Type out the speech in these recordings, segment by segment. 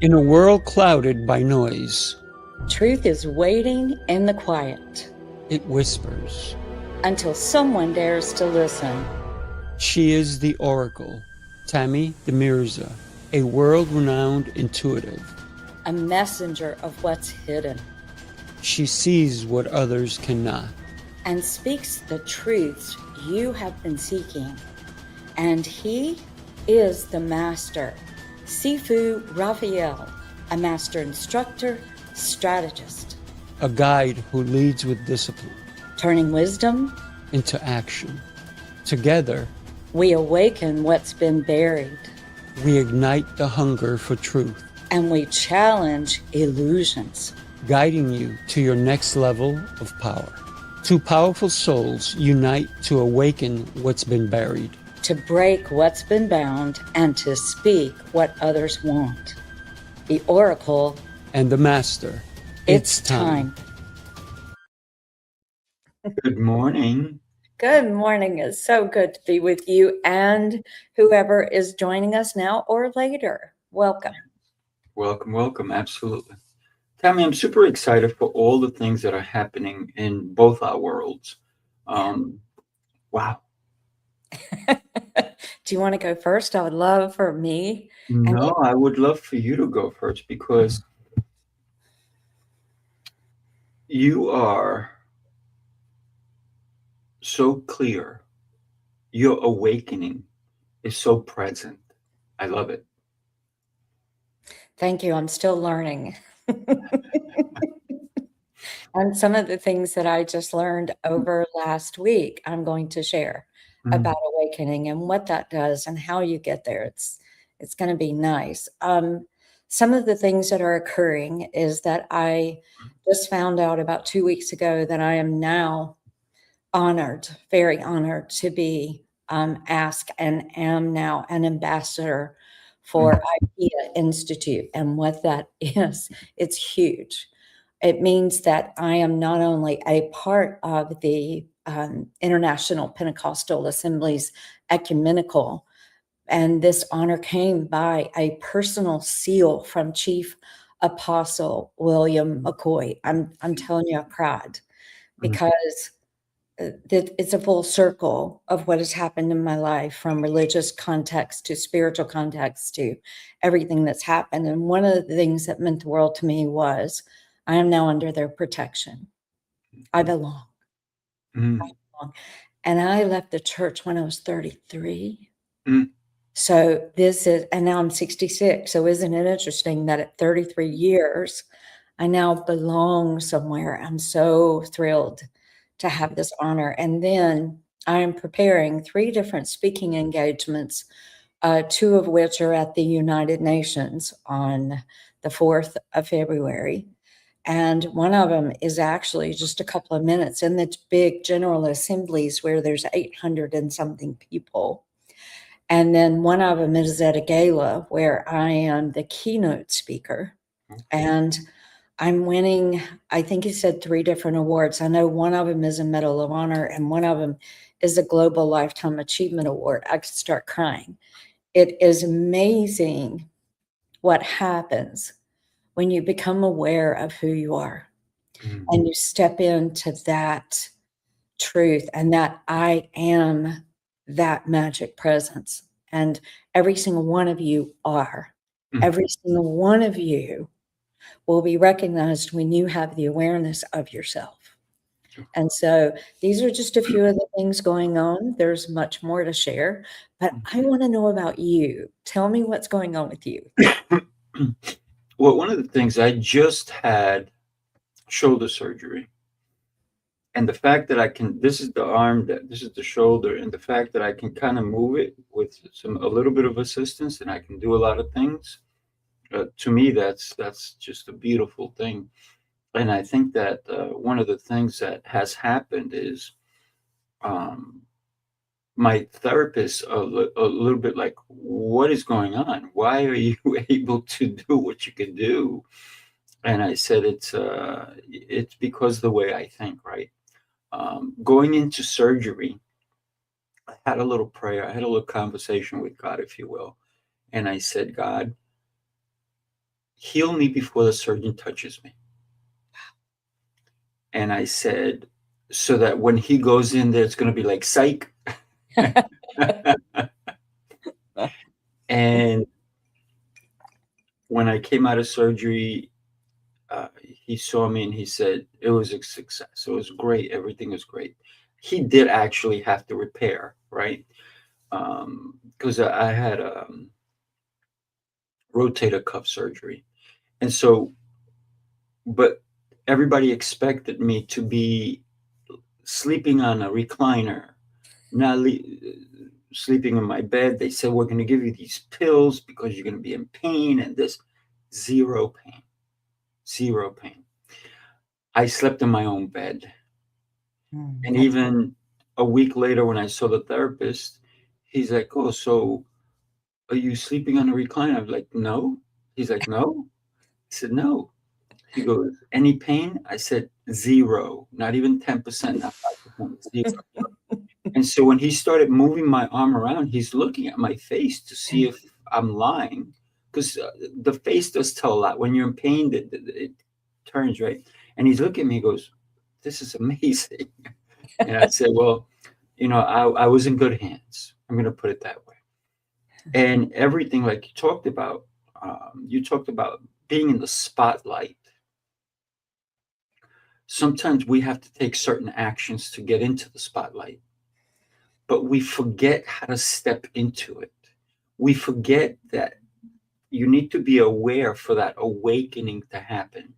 In a world clouded by noise, Truth is waiting in the quiet it whispers. until someone dares to listen. She is the Oracle, Tammy De Mirza, a world-renowned intuitive. A messenger of what's hidden She sees what others cannot. and speaks the truths you have been seeking. And he is the master, Sifu Raphael, a master instructor, strategist, A guide who leads with discipline turning wisdom. into action. Together, We awaken what's been buried we ignite the hunger for truth, and we challenge illusions. guiding you to your next level of power. Two powerful souls unite to awaken what's been buried. To break what's been bound and to speak what others want. The Oracle, And the Master, it's time. Good morning. Good morning. It's so good to be with you and whoever is joining us now or later. Welcome. Welcome, welcome. Absolutely. Tammy, I'm super excited for all the things that are happening in both our worlds. Wow. Do you want to go first? I would love for me. No, I would love for you to go first because you are so clear. Your awakening is so present. I love it. Thank you. I'm still learning. And some of the things that I just learned over last week, I'm going to share about awakening and what that does and how you get there. It's going to be nice. Some of the things that are occurring is that I just found out about 2 weeks ago that I am now honored, very honored to be asked and am now an ambassador for IDEA Institute. And what that is, it's huge. It means that I am not only a part of the International Pentecostal Assembly's ecumenical, and this honor came by a personal seal from Chief Apostle William McCoy. I'm telling you, I cried because it's a full circle of what has happened in my life, from religious context to spiritual context to everything that's happened. And one of the things that meant the world to me was I am now under their protection. I belong. I belong. And I left the church when I was 33. So this is, and now I'm 66. So isn't it interesting that at 33 years, I now belong somewhere? I'm so thrilled to have this honor. And then I am preparing 3 different speaking engagements, 2 of which are at the United Nations on the 4th of February. And one of them is actually just a couple of minutes in the big general assemblies where there's 800 and something people. And then one of them is at a gala where I am the keynote speaker. And I'm winning, I think he said 3 different awards. I know one of them is a Medal of Honor and one of them is a Global Lifetime Achievement Award. I could start crying. It is amazing what happens when you become aware of who you are and you step into that truth and that I am that magic presence. And every single one of you are. Every single one of you will be recognized when you have the awareness of yourself. And so these are just a few of the things going on. There's much more to share, but I want to know about you. Tell me what's going on with you. Well, one of the things, I just had shoulder surgery. And the fact that I can, this is the arm, this is the shoulder, and the fact that I can kind of move it with a little bit of assistance, and I can do a lot of things. To me, that's just a beautiful thing. And I think that one of the things that has happened is my therapist a little bit like, what is going on? Why are you able to do what you can do? And I said, it's because of the way I think, right? Going into surgery, I had a little prayer. I had a little conversation with God, if you will. And I said, God, heal me before the surgeon touches me. And I said, so that when he goes in there, it's going to be like, psych. And when I came out of surgery, he saw me and he said, it was a success. It was great. Everything was great. He did actually have to repair, right? Because I had rotator cuff surgery. And so, but everybody expected me to be sleeping on a recliner, not sleeping in my bed. They said, we're going to give you these pills because you're going to be in pain, and this. Zero pain. Zero pain. I slept in my own bed. And even a week later, when I saw the therapist, he's like, oh, so are you sleeping on a recliner? I was like, no. He's like, no. I said, no. He goes, any pain? I said, zero. Not even 10%, not 5%, zero. And so when he started moving my arm around, he's looking at my face to see if I'm lying. Because the face does tell a lot. When you're in pain, it turns, right? And he's looking at me, he goes, this is amazing. And I said, well, I was in good hands. I'm going to put it that way. And everything, like you talked about being in the spotlight. Sometimes we have to take certain actions to get into the spotlight, but we forget how to step into it. We forget that you need to be aware for that awakening to happen.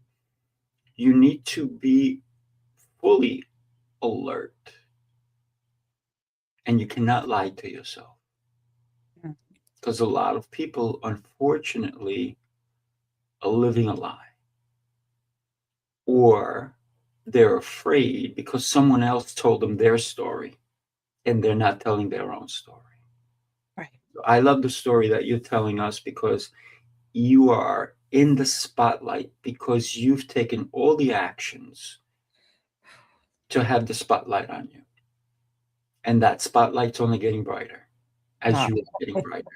You need to be fully alert, and you cannot lie to yourself. Because a lot of people, unfortunately, are living a lie. Or they're afraid because someone else told them their story and they're not telling their own story. Right. I love the story that you're telling us because you are in the spotlight because you've taken all the actions to have the spotlight on you. And that spotlight's only getting brighter as you are getting brighter.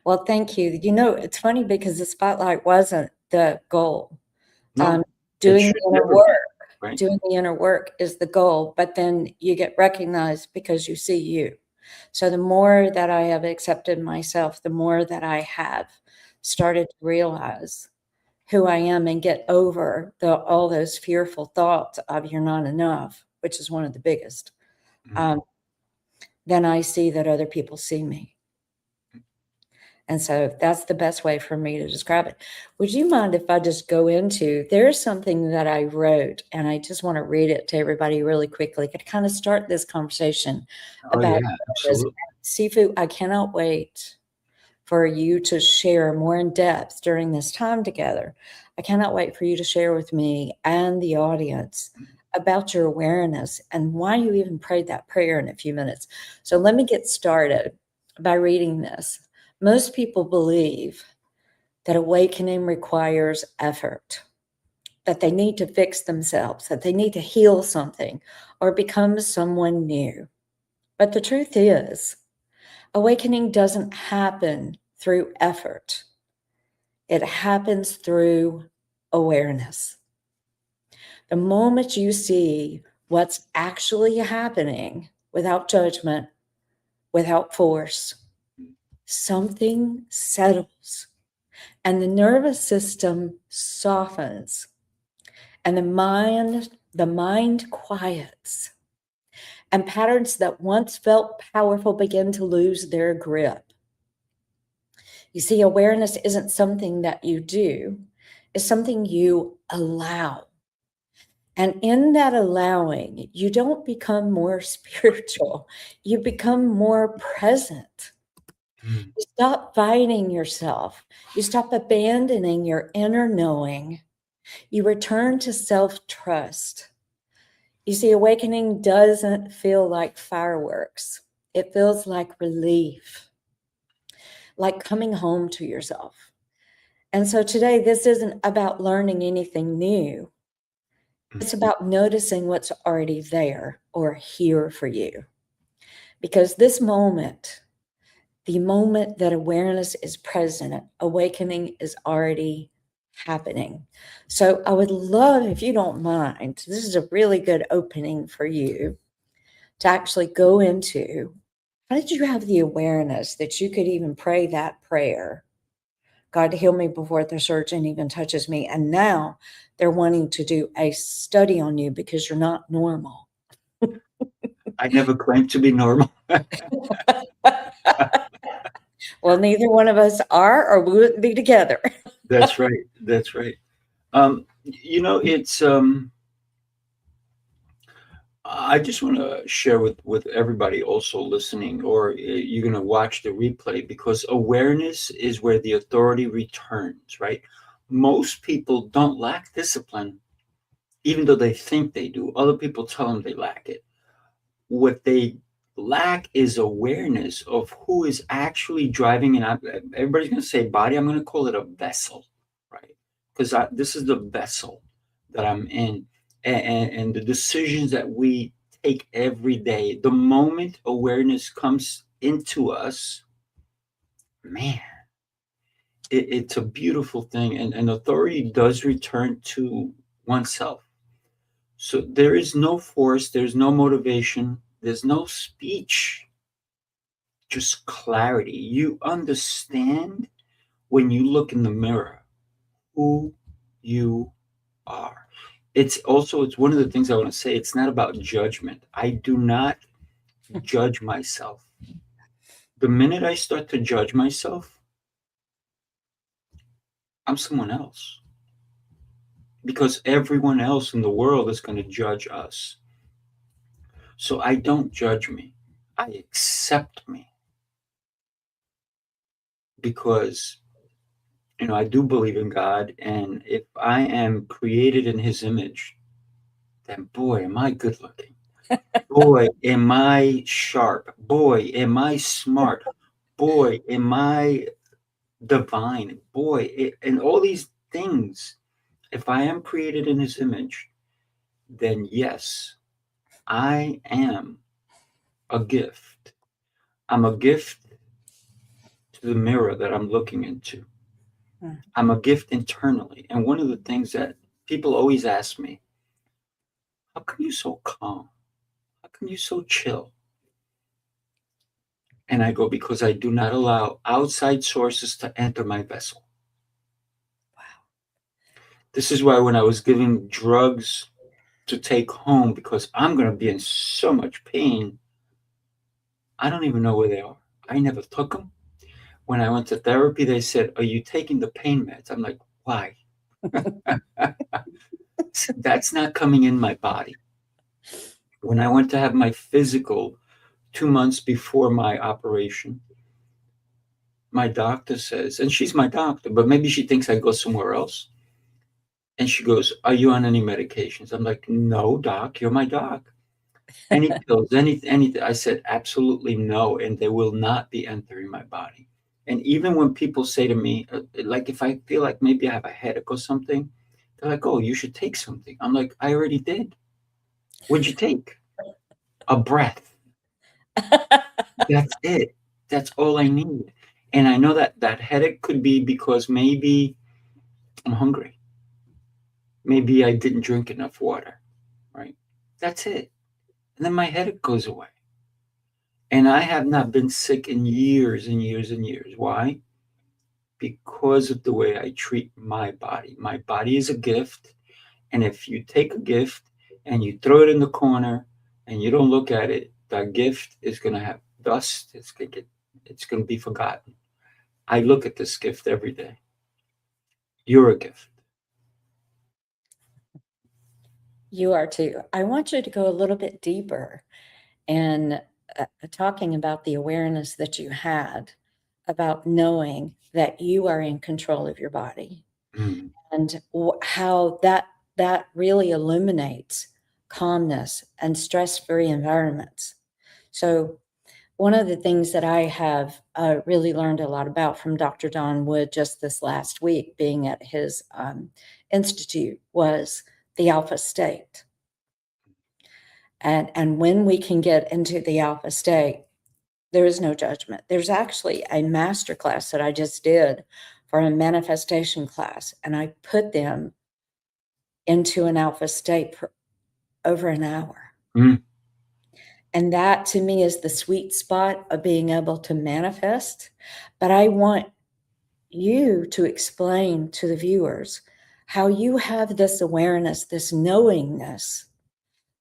Well, thank you. It's funny because the spotlight wasn't the goal. No, doing the inner work, right? doing the inner work is the goal, but then you get recognized because you see you. So the more that I have accepted myself, the more that I have started to realize who I am and get over all those fearful thoughts of you're not enough, which is one of the biggest. Then I see that other people see me. And so that's the best way for me to describe it. Would you mind if I just go into, there's something that I wrote, and I just want to read it to everybody really quickly to kind of start this conversation about this. Sifu, I cannot wait for you to share more in depth during this time together. I cannot wait for you to share with me and the audience about your awareness and why you even prayed that prayer in a few minutes. So let me get started by reading this. Most people believe that awakening requires effort, that they need to fix themselves, that they need to heal something or become someone new. But the truth is, awakening doesn't happen through effort. It happens through awareness. The moment you see what's actually happening without judgment, without force, something settles and the nervous system softens and the mind quiets, and patterns that once felt powerful begin to lose their grip. You see, awareness isn't something that you do, it's something you allow. And in that allowing, you don't become more spiritual, you become more present. You stop fighting yourself. You stop abandoning your inner knowing. You return to self-trust. You see, awakening doesn't feel like fireworks. It feels like relief, like coming home to yourself. And so today, this isn't about learning anything new. It's about noticing what's already there or here for you. Because this moment the moment that awareness is present, awakening is already happening. So I would love, if you don't mind, this is a really good opening for you to actually go into, how did you have the awareness that you could even pray that prayer? God, heal me before the surgeon even touches me. And now they're wanting to do a study on you because you're not normal. I never claimed to be normal. Well, neither one of us are, or we wouldn't be together. That's right. That's right. It's I just want to share with everybody also listening, or you're going to watch the replay, because awareness is where the authority returns, right? Most people don't lack discipline, even though they think they do. Other people tell them they lack it. What they lack is awareness of who is actually driving. And everybody's going to say body. I'm going to call it a vessel, right? Because this is the vessel that I'm in, and the decisions that we take every day. The moment awareness comes into us, man, it's a beautiful thing, and authority does return to oneself. So there is no force, there's no motivation, there's no speech, just clarity. You understand when you look in the mirror who you are. It's one of the things I want to say. It's not about judgment. I do not judge myself. The minute I start to judge myself, I'm someone else, because everyone else in the world is going to judge us. So I don't judge me. I accept me, because I do believe in God, and if I am created in his image, then boy, am I good looking. Boy, am I sharp. Boy, am I smart. Boy, am I divine. Boy, and all these things. If I am created in his image, then yes, I am a gift. I'm a gift to the mirror that I'm looking into. I'm a gift internally. And one of the things that people always ask me, how come you so calm? How come you so chill? And I go, because I do not allow outside sources to enter my vessel. Wow. This is why when I was giving drugs to take home, because I'm going to be in so much pain, I don't even know where they are. I never took them. When I went to therapy, they said, are you taking the pain meds? I'm like, why? That's not coming in my body. When I went to have my physical 2 months before my operation, my doctor says, and she's my doctor, but maybe she thinks I go somewhere else. And she goes, are you on any medications? I'm like, no, doc, you're my doc. Any pills, anything. I said, absolutely no. And they will not be entering my body. And even when people say to me, like if I feel like maybe I have a headache or something, they're like, oh, you should take something. I'm like, I already did. What'd you take? A breath. That's it. That's all I need. And I know that that headache could be because maybe I'm hungry. Maybe I didn't drink enough water, right? That's it. And then my headache goes away. And I have not been sick in years and years and years. Why? Because of the way I treat my body. My body is a gift. And if you take a gift and you throw it in the corner and you don't look at it, that gift is going to have dust. It's going to be forgotten. I look at this gift every day. You're a gift. You are too. I want you to go a little bit deeper and talking about the awareness that you had about knowing that you are in control of your body, and how that really illuminates calmness and stress-free environments. So one of the things that I have really learned a lot about from Dr. Don Wood just this last week, being at his institute, was the alpha state. And when we can get into the alpha state, There is no judgment. There's actually a master class that I just did for a manifestation class, and I put them into an alpha state for over an hour. Mm. And that to me is the sweet spot of being able to manifest. But I want you to explain to the viewers how you have this awareness, this knowingness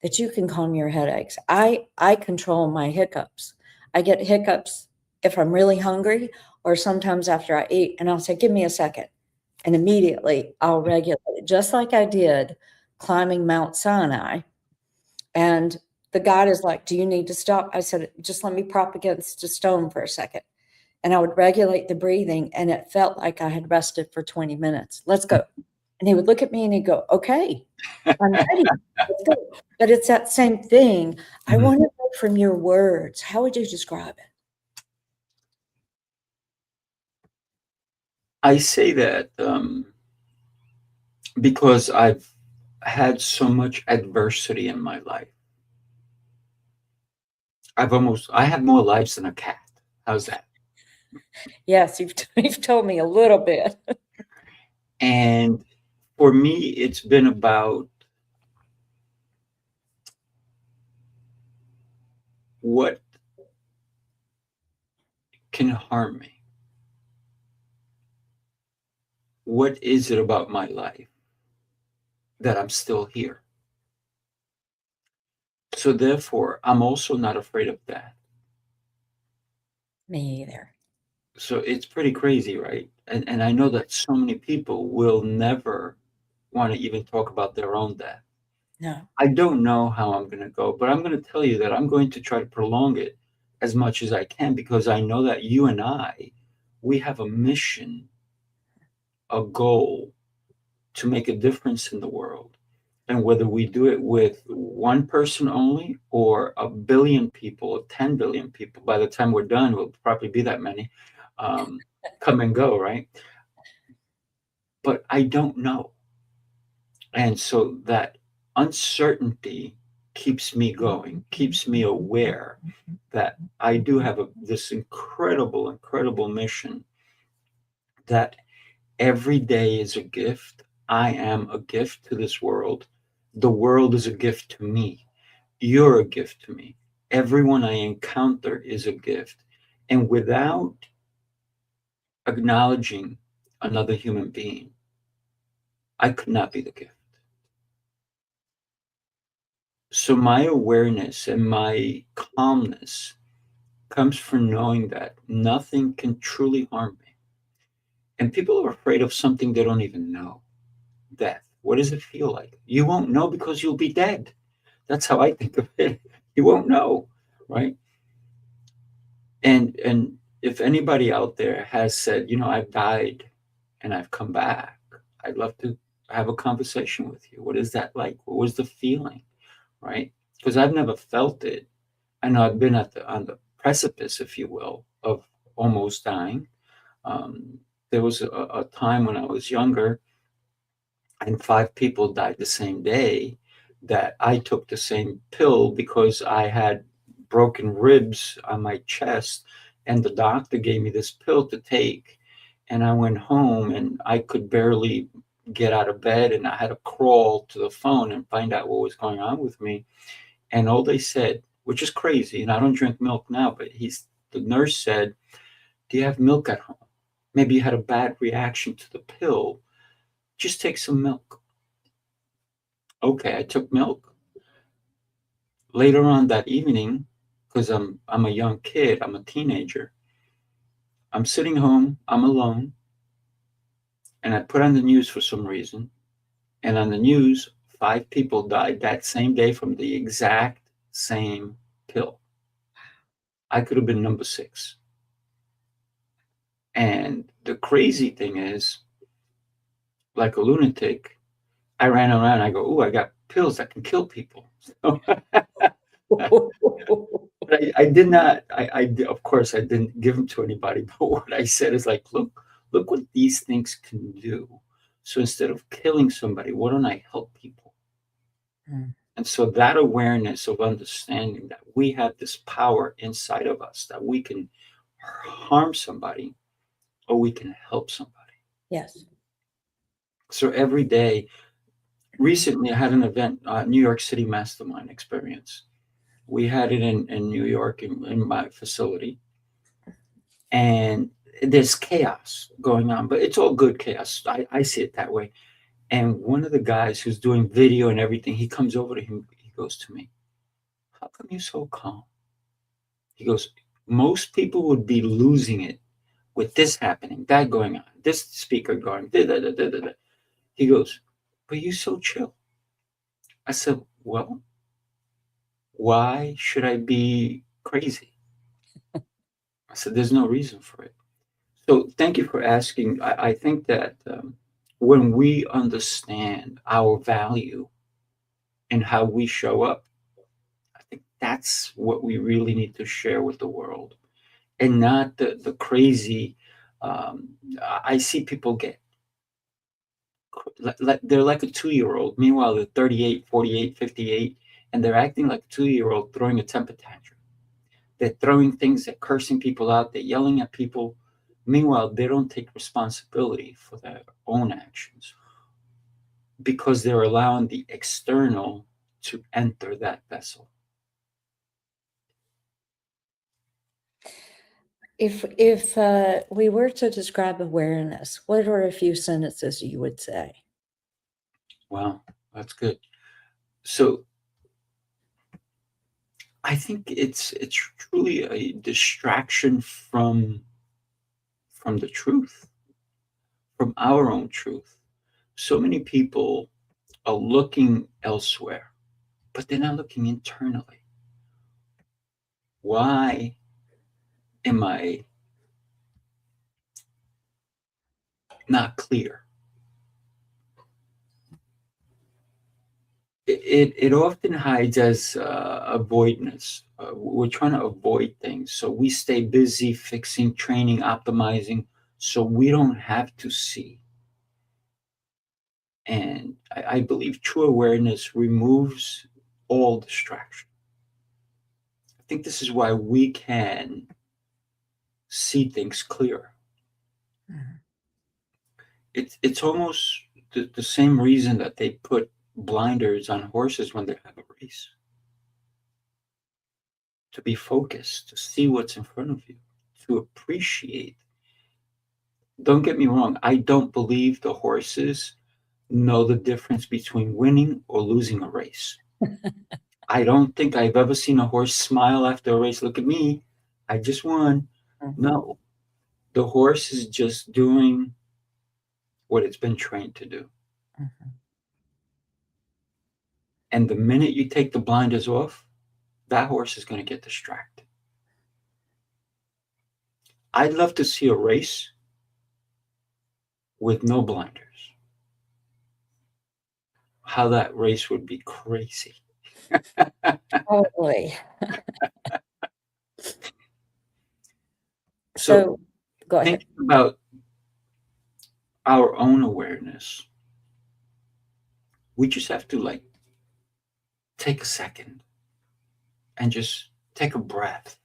that you can calm your headaches. I control my hiccups. I get hiccups if I'm really hungry or sometimes after I eat, and I'll say, give me a second. And immediately I'll regulate it, just like I did climbing Mount Sinai. And the guide is like, do you need to stop? I said, just let me prop against a stone for a second. And I would regulate the breathing, and it felt like I had rested for 20 minutes. Let's go. And he would look at me and he'd go, okay, I'm ready. Let's go. But it's that same thing. I want to know from your words, how would you describe it? I say that because I've had so much adversity in my life. I have more lives than a cat. How's that? Yes, you've told me a little bit. And for me, it's been about what can harm me. What is it about my life that I'm still here? So therefore, I'm also not afraid of that. Me either. So it's pretty crazy, right? And I know that so many people will never want to even talk about their own death. No. I don't know how I'm going to go, but I'm going to tell you that I'm going to try to prolong it as much as I can, because I know that you and we have a mission, a goal to make a difference in the world. And whether we do it with one person only or a billion people or 10 billion people, by the time we're done, we'll probably be that many, come and go, right? But I don't know. And so that uncertainty keeps me going, keeps me aware that I do have this incredible, incredible mission, that every day is a gift. I am a gift to this world. The world is a gift to me. You're a gift to me. Everyone I encounter is a gift. And without acknowledging another human being, I could not be the gift. So my awareness and my calmness comes from knowing that nothing can truly harm me. And people are afraid of something they don't even know. Death. What does it feel like? You won't know because you'll be dead. That's how I think of it. You won't know, right? And if anybody out there has said, I've died and I've come back, I'd love to have a conversation with you. What is that like? What was the feeling, right? Because I've never felt it. I know I've been on the precipice, if you will, of almost dying. There was a time when I was younger, and 5 people died the same day, that I took the same pill because I had broken ribs on my chest, and the doctor gave me this pill to take. And I went home and I could barely get out of bed, and I had to crawl to the phone and find out what was going on with me. And all they said, which is crazy, and I don't drink milk now, but the nurse said, do you have milk at home? Maybe you had a bad reaction to the pill. Just take some milk. Okay, I took milk. Later on that evening, because I'm a young kid, I'm a teenager, I'm sitting home, I'm alone, and I put on the news for some reason. And on the news, 5 people died that same day from the exact same pill. I could have been number 6. And the crazy thing is, like a lunatic, I ran around. I go, I got pills that can kill people. So, but I did not. Of course, I didn't give them to anybody. But what I said is like, look what these things can do. So instead of killing somebody, why don't I help people? And so that awareness of understanding that we have this power inside of us, that we can harm somebody or we can help somebody. Yes. So every day, recently I had an event, New York City Mastermind Experience. We had it in New York in my facility. And there's chaos going on, but it's all good chaos. I see it that way. And one of the guys who's doing video and everything, he comes over to him. He goes to me, "How come you're so calm?" He goes, "Most people would be losing it with this happening, that going on, this speaker going, da, da, da, da, da, da." He goes, "But you're so chill." I said, "Well, why should I be crazy?" I said, "There's no reason for it." So thank you for asking. I think that when we understand our value and how we show up, I think that's what we really need to share with the world, and not the crazy. I see people get like they're like a 2-year-old. Meanwhile, they're 38, 48, 58, and they're acting like a 2-year-old throwing a temper tantrum. They're throwing things, they're cursing people out, they're yelling at people. Meanwhile, they don't take responsibility for their own actions because they're allowing the external to enter that vessel. If we were to describe awareness, what are a few sentences you would say? Wow, that's good. So I think it's truly a distraction from the truth, from our own truth. So many people are looking elsewhere, but they're not looking internally. Why am I not clear? It often hides as avoidance. We're trying to avoid things. So we stay busy fixing, training, optimizing, so we don't have to see. And I believe true awareness removes all distraction. I think this is why we can see things clearer. Mhm. It's almost the same reason that they put blinders on horses when they have a race. To be focused, to see what's in front of you, to appreciate. Don't get me wrong, I don't believe the horses know the difference between winning or losing a race. I don't think I've ever seen a horse smile after a race. Look at me, I just won. Mhm. No, the horse is just doing what it's been trained to do. Mhm. And the minute you take the blinders off, that horse is going to get distracted. I'd love to see a race with no blinders. How that race would be crazy. Totally. So So go ahead. thinking about our own awareness, we just have to like take a second and just take a breath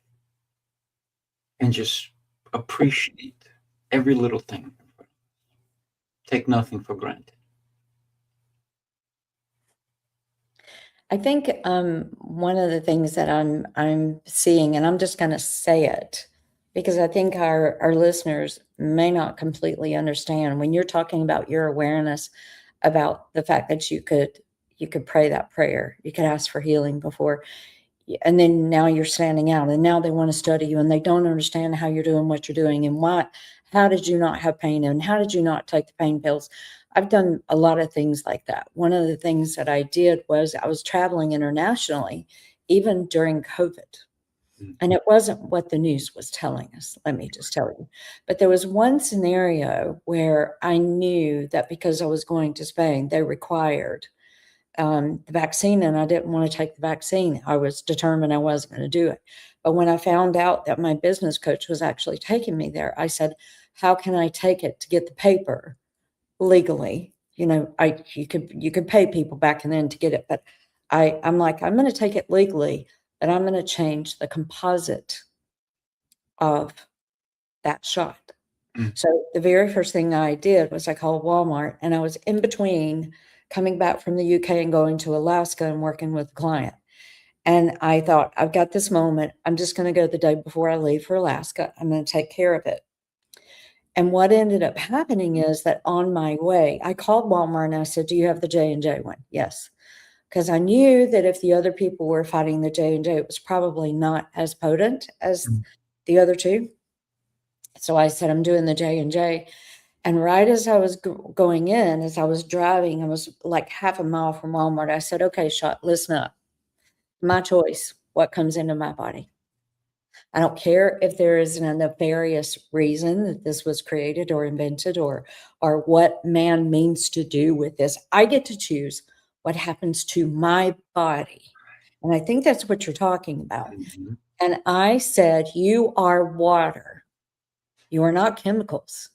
and just appreciate every little thing. Take nothing for granted. I think one of the things that I'm seeing, and I'm just going to say it because I think our listeners may not completely understand when you're talking about your awareness about the fact that you could pray that prayer, you could ask for healing before, and then now you're standing out, and now they want to study you, and they don't understand how you're doing what you're doing, and why. How did you not have pain, and how did you not take the pain pills? I've done a lot of things like that. One of the things that I did was I was traveling internationally, even during COVID. And it wasn't what the news was telling us, let me just tell you. But there was one scenario where I knew that because I was going to Spain, they required the vaccine, and I didn't want to take the vaccine. I was determined I wasn't going to do it. But when I found out that my business coach was actually taking me there, I said, how can I take it to get the paper legally? You know, you could pay people back and then to get it, but I'm like, I'm going to take it legally, but I'm going to change the composite of that shot. So the very first thing I did was I called Walmart, and I was in between coming back from the UK and going to Alaska and working with a client. And I thought, I've got this moment. I'm just going to go the day before I leave for Alaska. I'm going to take care of it. And what ended up happening is that on my way, I called Walmart and I said, do you have the J&J one? Yes. Because I knew that if the other people were fighting the J&J, it was probably not as potent as the other two. So I said, I'm doing the J&J. And right as I was going in, as I was driving, I was like half a mile from Walmart. I said, okay, Shot, listen up. My choice, what comes into my body. I don't care if there is a nefarious reason that this was created or invented or what man means to do with this. I get to choose what happens to my body. And I think that's what you're talking about. And I said, you are water. You are not chemicals.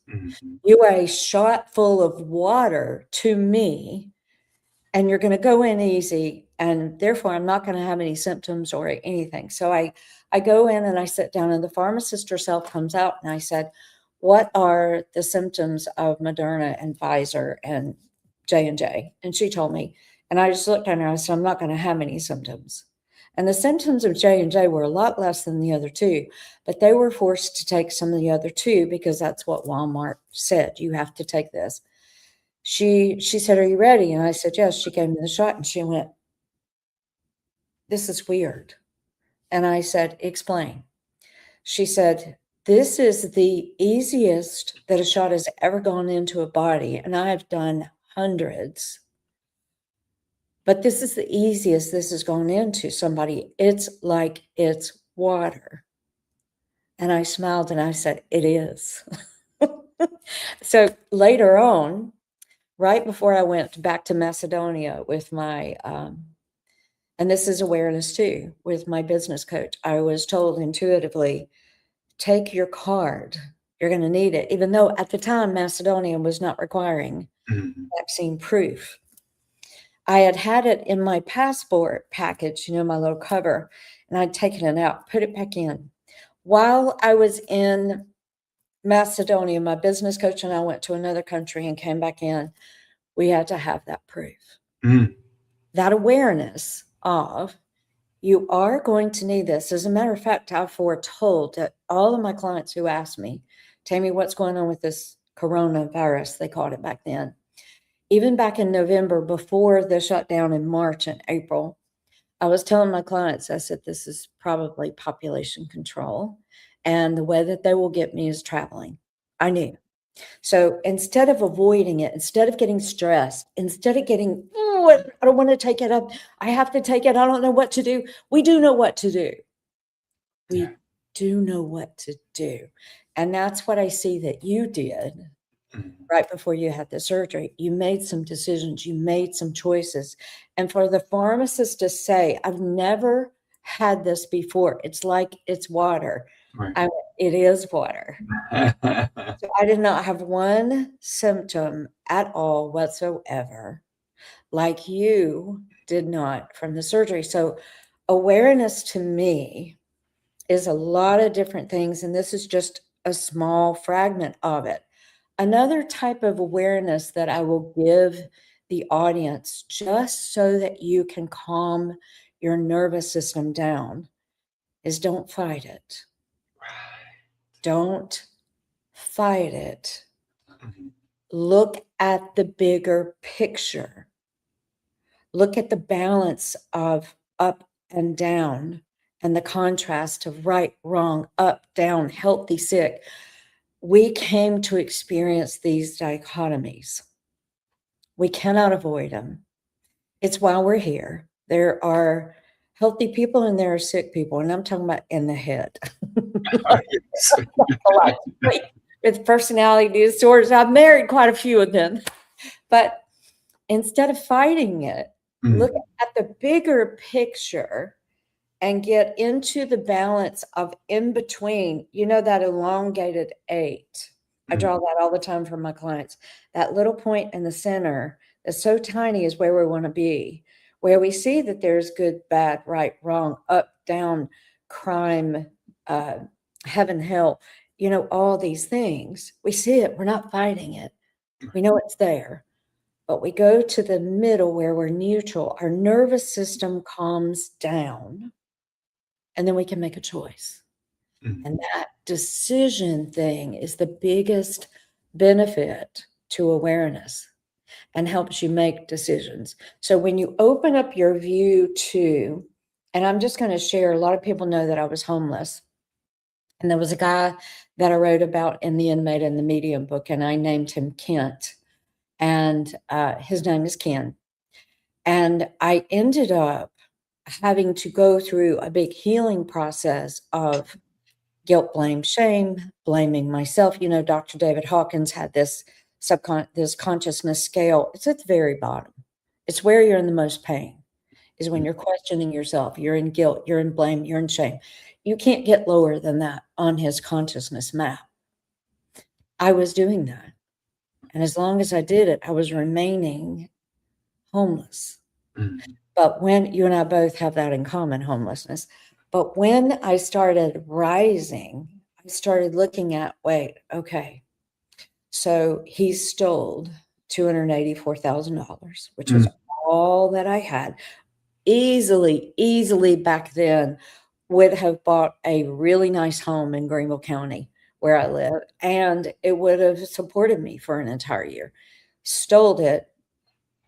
You are a shot full of water to me, and you're going to go in easy, and therefore I'm not going to have any symptoms or anything. So I go in and I sit down, and the pharmacist herself comes out, and I said, what are the symptoms of Moderna and Pfizer and J&J? And she told me, and I just looked at her and I said, I'm not going to have any symptoms. And the symptoms of J&J were a lot less than the other two, but they were forced to take some of the other two because that's what Walmart said. You have to take this. She said, are you ready? And I said, yes. She gave me the shot and she went, this is weird. And I said, explain. She said, this is the easiest that a shot has ever gone into a body. And I've done hundreds. But this is the easiest this has gone into somebody. It's like it's water. And I smiled and I said, it is. So later on, right before I went back to Macedonia with my, and this is awareness too, with my business coach, I was told intuitively, take your card. You're going to need it. Even though at the time, Macedonia was not requiring vaccine proof. I had it in my passport package, my little cover, and I'd taken it out, put it back in. While I was in Macedonia, my business coach and I went to another country and came back in. We had to have that proof. That awareness of you are going to need this. As a matter of fact, I foretold that all of my clients who asked me, Tammy, what's going on with this coronavirus? They called it back then. Even back in November, before the shutdown in March and April, I was telling my clients, I said, this is probably population control. And the way that they will get me is traveling. I knew. So instead of avoiding it, instead of getting stressed, instead of getting, I don't want to take it up. I have to take it. I don't know what to do. We do know what to do. We do know what to do. And that's what I see that you did right before you had the surgery. You made some decisions. You made some choices. And for the pharmacist to say, I've never had this before. It's like it's water. Right. It is water. So I did not have one symptom at all whatsoever, like you did not from the surgery. So awareness to me is a lot of different things, and this is just a small fragment of it. Another type of awareness that I will give the audience just so that you can calm your nervous system down is don't fight it. Don't fight it. Look at the bigger picture. Look at the balance of up and down and the contrast of right, wrong, up, down, healthy, sick. We came to experience these dichotomies. We cannot avoid them. It's why we're here. There are healthy people and there are sick people, and I'm talking about in the head. With personality disorders, I've married quite a few of them. But instead of fighting it, look at the bigger picture and get into the balance of in between, that elongated 8. I draw that all the time for my clients. That little point in the center that's so tiny is where we want to be. where we see that there's good, bad, right, wrong, up, down, crime, heaven, hell, all these things. We see it. We're not fighting it. We know it's there. But we go to the middle where we're neutral. Our nervous system calms down, and then we can make a choice. And that decision thing is the biggest benefit to awareness and helps you make decisions. So when you open up your view to, and I'm just going to share, a lot of people know that I was homeless. And there was a guy that I wrote about in the Inmate and the Medium book, and I named him Kent. And his name is Ken. And I ended up having to go through a big healing process of guilt, blame, shame, blaming myself. Dr. David Hawkins had this consciousness scale. It's at the very bottom. It's where you're in the most pain, is when you're questioning yourself. You're in guilt, you're in blame, you're in shame. You can't get lower than that on his consciousness map. I was doing that. And as long as I did it, I was remaining homeless. But when you and I both have that in common, homelessness. But when I started rising, I started looking at, wait, okay. So he stole $284,000, which was all that I had. Easily back then would have bought a really nice home in Greenville County where I live, and it would have supported me for an entire year. Stole it.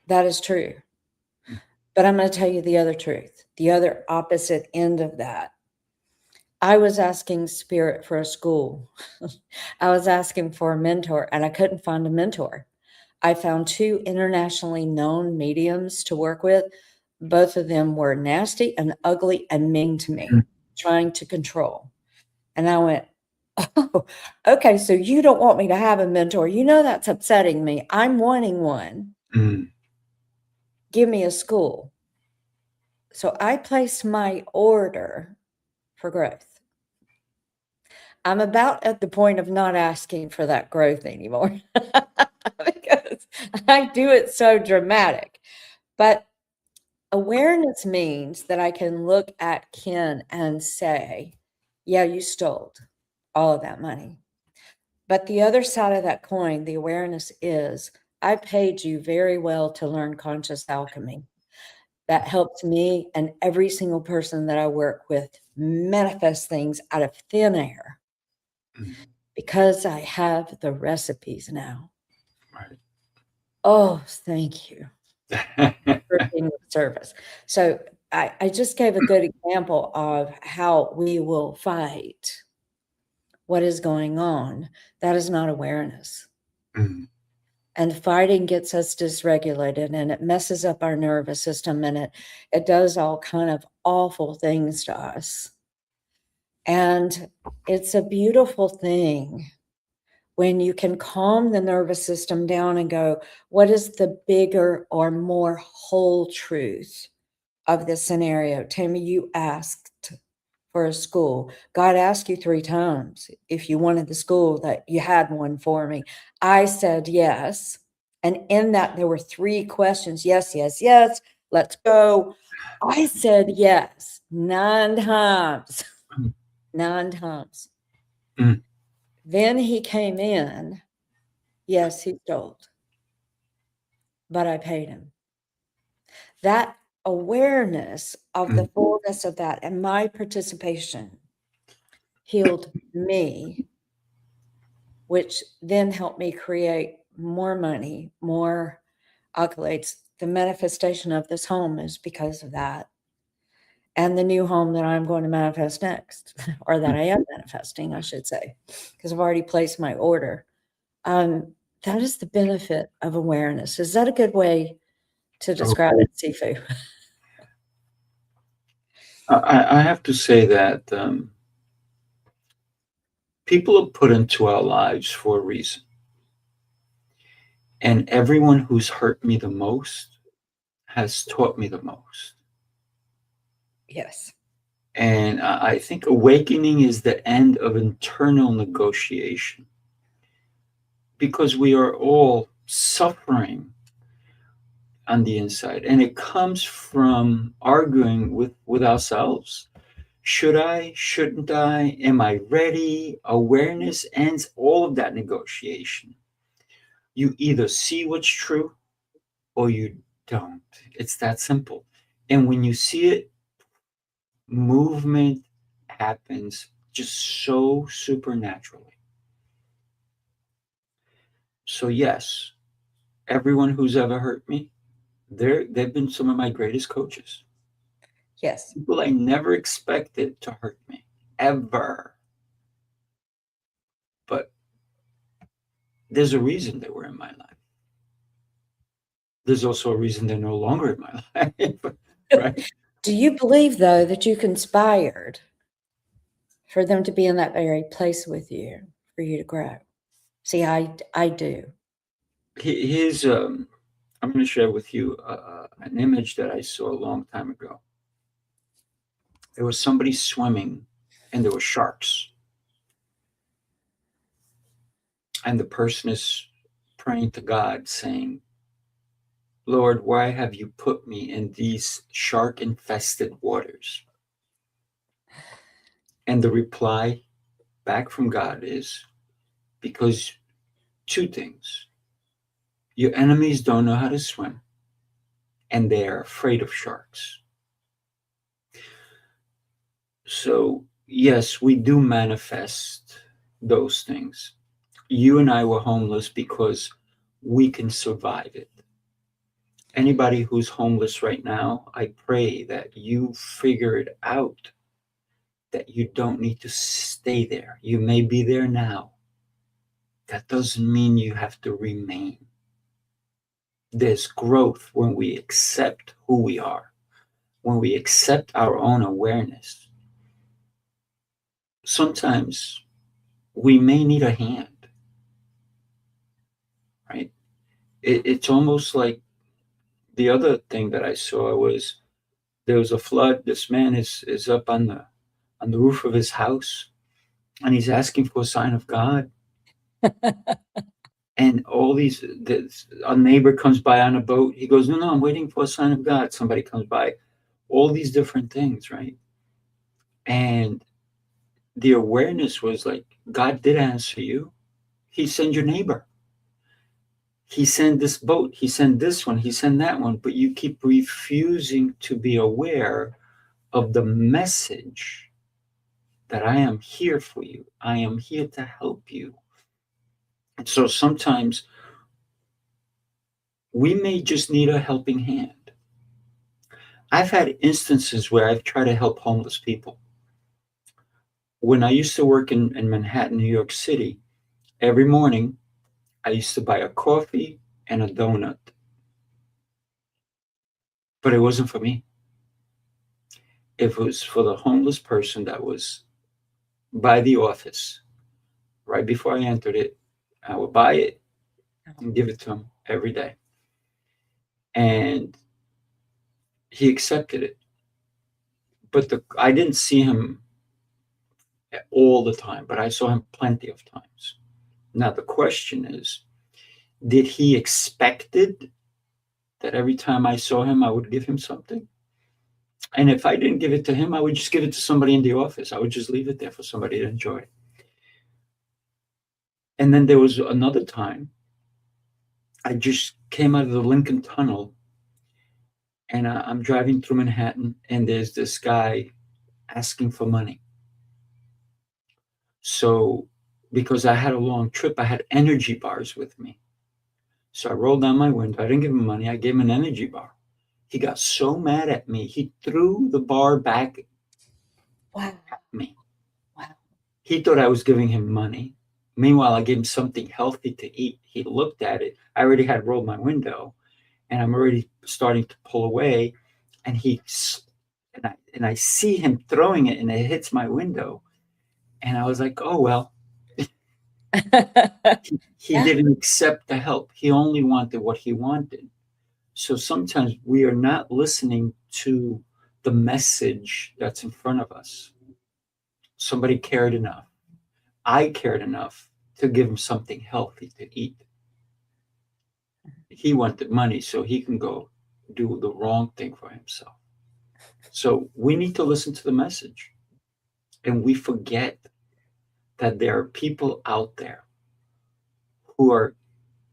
That is true. But I'm going to tell you the other truth, the other opposite end of that. I was asking Spirit for a school. I was asking for a mentor, and I couldn't find a mentor. I found 2 internationally known mediums to work with. Both of them were nasty and ugly and mean to me, trying to control. And I went, oh, okay, so you don't want me to have a mentor. That's upsetting me. I'm wanting one. Give me a school. So I placed my order for growth. I'm about at the point of not asking for that growth anymore because I do it so dramatic. But awareness means that I can look at Ken and say, yeah, you stole all of that money. But the other side of that coin, the awareness is, I paid you very well to learn conscious alchemy. That helps me and every single person that I work with manifest things out of thin air because I have the recipes now. Right. Oh, thank you for being of service. So I just gave a good example of how we will fight what is going on. That is not awareness. And fighting gets us dysregulated, and it messes up our nervous system, and it does all kind of awful things to us. And it's a beautiful thing when you can calm the nervous system down and go, what is the bigger or more whole truth of this scenario? Tammy, you asked for a school. God asked you 3 times if you wanted the school, that you had one for me. I said yes. And in that, there were 3 questions. Yes, yes, yes. Let's go. I said yes 9 times. 9 times. Then he came in. Yes, he stole. But I paid him. That awareness of the fullness of that and my participation healed me, which then helped me create more money, more accolades. The manifestation of this home is because of that. And the new home that I'm going to manifest next, or that I am manifesting, I should say, because I've already placed my order. That is the benefit of awareness. Is that a good way to describe it, Sifu? I have to say that people are put into our lives for a reason. And everyone who's hurt me the most has taught me the most. Yes. And I think awakening is the end of internal negotiation, because we are all suffering on the inside, and it comes from arguing with ourselves. Should I? Shouldn't I? Am I ready? Awareness ends all of that negotiation. You either see what's true or you don't. It's that simple. And when you see it, movement happens just so supernaturally. So yes, everyone who's ever hurt me, they've been some of my greatest coaches. Yes. People I never expected to hurt me, ever. But there's a reason they were in my life. There's also a reason they're no longer in my life, right? Do you believe, though, that you conspired for them to be in that very place with you, for you to grow? See, I do. Here's, I'm going to share with you an image that I saw a long time ago. There was somebody swimming and there were sharks. And the person is praying to God saying, Lord, why have you put me in these shark-infested waters? And the reply back from God is, because two things. Your enemies don't know how to swim, and they are afraid of sharks. So, yes, we do manifest those things. You and I were homeless because we can survive it. Anybody who's homeless right now, I pray that you figure it out, that you don't need to stay there. You may be there now. That doesn't mean you have to remain. There's growth when we accept who we are, when we accept our own awareness. Sometimes we may need a hand, right? It's almost like the other thing that I saw was there was a flood. This man is up on the roof of his house, and he's asking for a sign of God. And all these, a neighbor comes by on a boat. He goes, no, I'm waiting for a sign of God. Somebody comes by. All these different things, right? And the awareness was like, God did answer you. He sent your neighbor. He sent this boat. He sent this one. He sent that one. But you keep refusing to be aware of the message that I am here for you. I am here to help you. And so sometimes we may just need a helping hand. I've had instances where I've tried to help homeless people. When I used to work in Manhattan, New York City, every morning I used to buy a coffee and a donut. But it wasn't for me. It was for the homeless person that was by the office. Right before I entered it, I would buy it and give it to him every day. And he accepted it. But I didn't see him all the time, but I saw him plenty of times. Now, the question is, did he expect it that every time I saw him, I would give him something? And if I didn't give it to him, I would just give it to somebody in the office. I would just leave it there for somebody to enjoy. And then there was another time, I just came out of the Lincoln Tunnel, and I'm driving through Manhattan, and there's this guy asking for money. So, because I had a long trip, I had energy bars with me. So I rolled down my window. I didn't give him money. I gave him an energy bar. He got so mad at me, he threw the bar back at me. Wow. He thought I was giving him money. Meanwhile, I gave him something healthy to eat. He looked at it. I already had rolled my window, and I'm already starting to pull away. And I see him throwing it, and it hits my window. And I was like, oh, well. He didn't accept the help. He only wanted what he wanted. So sometimes we are not listening to the message that's in front of us. Somebody cared enough. I cared enough to give him something healthy to eat. He wanted money so he can go do the wrong thing for himself. So we need to listen to the message. And we forget that there are people out there who are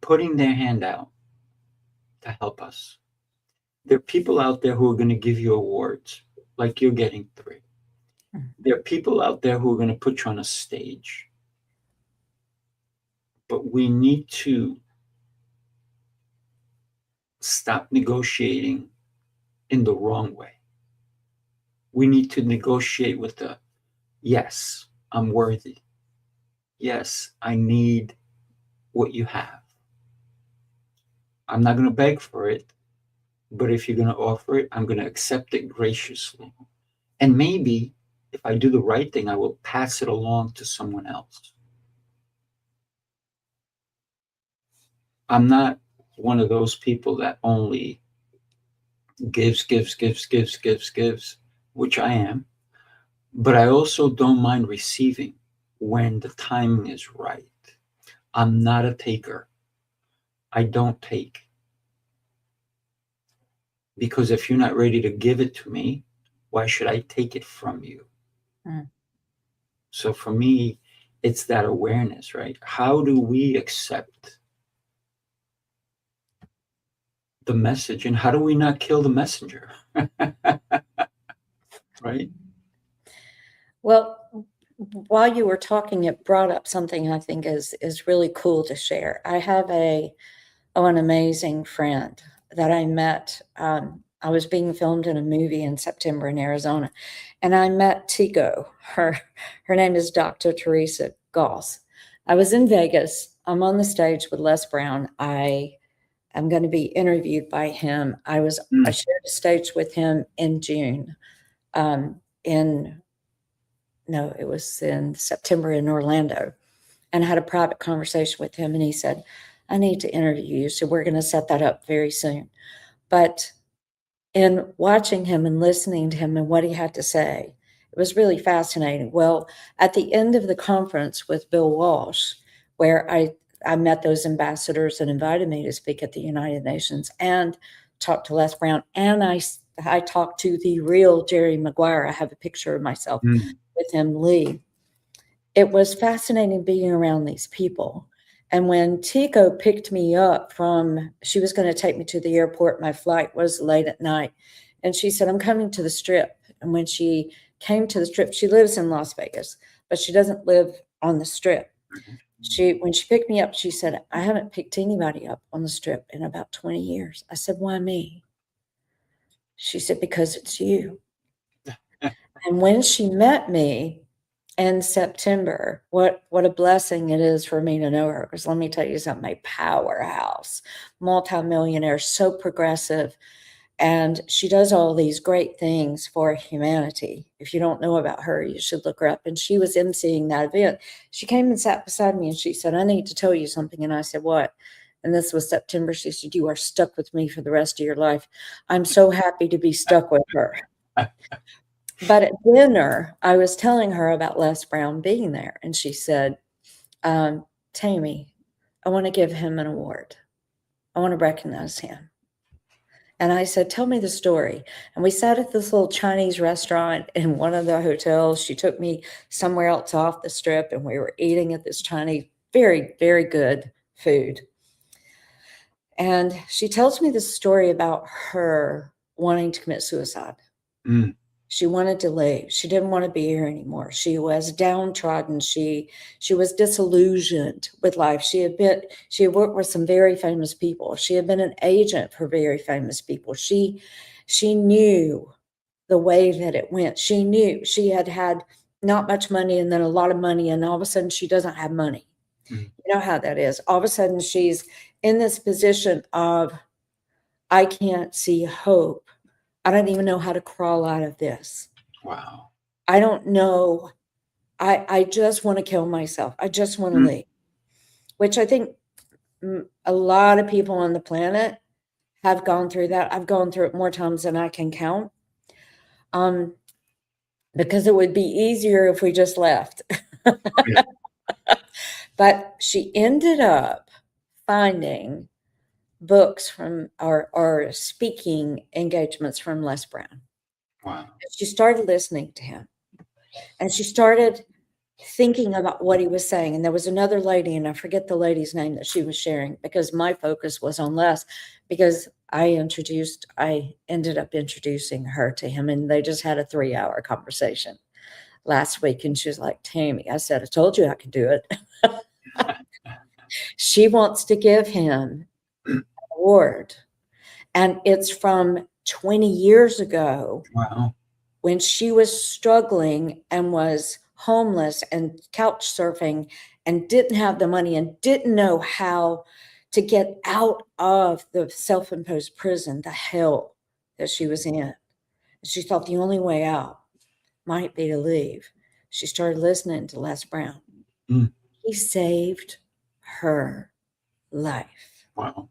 putting their hand out to help us. There are people out there who are going to give you awards, like you're getting 3. There are people out there who are going to put you on a stage. But we need to stop negotiating in the wrong way. We need to negotiate with the, yes, I'm worthy. Yes, I need what you have. I'm not going to beg for it, but if you're going to offer it, I'm going to accept it graciously. And maybe if I do the right thing, I will pass it along to someone else. I'm not one of those people that only gives, which I am, but I also don't mind receiving when the timing is right. I'm not a taker. I don't take. Because if you're not ready to give it to me, why should I take it from you? So for me, it's that awareness, right? How do we accept the message, and how do we not kill the messenger? Right? Well, while you were talking, it brought up something I think is really cool to share. I have an amazing friend that I met. I was being filmed in a movie in September in Arizona, and I met Tico. Her name is Dr. Teresa Goss. I was in Vegas. I'm on the stage with Les Brown. I'm going to be interviewed by him. I shared a stage with him in June. It was in September in Orlando, and I had a private conversation with him, and he said, I need to interview you. So we're going to set that up very soon. But in watching him and listening to him and what he had to say, it was really fascinating. Well, at the end of the conference with Bill Walsh, where I met those ambassadors and invited me to speak at the United Nations and talked to Les Brown, and I talked to the real Jerry Maguire. I have a picture of myself with him, Lee. It was fascinating being around these people. And when Tico picked me up she was going to take me to the airport. My flight was late at night. And she said, I'm coming to the Strip. And when she came to the Strip, she lives in Las Vegas, but she doesn't live on the Strip. When she picked me up, she said, I haven't picked anybody up on the Strip in about 20 years. I said, why me? She said, because it's you. And when she met me in September, what a blessing it is for me to know her. Because let me tell you something, a powerhouse, multimillionaire, so progressive. And she does all these great things for humanity. If you don't know about her, you should look her up. And she was emceeing that event. She came and sat beside me and she said, I need to tell you something. And I said, what? And this was September. She said, you are stuck with me for the rest of your life. I'm so happy to be stuck with her. But at dinner, I was telling her about Les Brown being there. And she said, Tammy, I want to give him an award. I want to recognize him. And I said, tell me the story. And we sat at this little Chinese restaurant in one of the hotels. She took me somewhere else off the Strip, and we were eating at this Chinese, very, very good food. And she tells me the story about her wanting to commit suicide. She wanted to leave. She didn't want to be here anymore. She was downtrodden. She was disillusioned with life. She had worked with some very famous people. She had been an agent for very famous people. She knew the way that it went. She knew she had not much money and then a lot of money, and all of a sudden she doesn't have money. You know how that is. All of a sudden she's in this position of, I can't see hope. I don't even know how to crawl out of this. Wow. I don't know. I just want to kill myself. I just want to leave, which I think a lot of people on the planet have gone through that. I've gone through it more times than I can count. Because it would be easier if we just left. But she ended up finding books from or speaking engagements from Les Brown. Wow. She started listening to him, and she started thinking about what he was saying. And there was another lady, and I forget the lady's name that she was sharing, because my focus was on Les, because I ended up introducing her to him, and they just had a 3-hour conversation last week. And she was like, Tammy, I said, I told you I could do it. She wants to give him an award, and it's from 20 years ago. Wow. When she was struggling and was homeless and couch surfing and didn't have the money and didn't know how to get out of the self-imposed prison, the hell that she was in. She thought the only way out might be to leave. She started listening to Les Brown. Mm. He saved her life. Wow.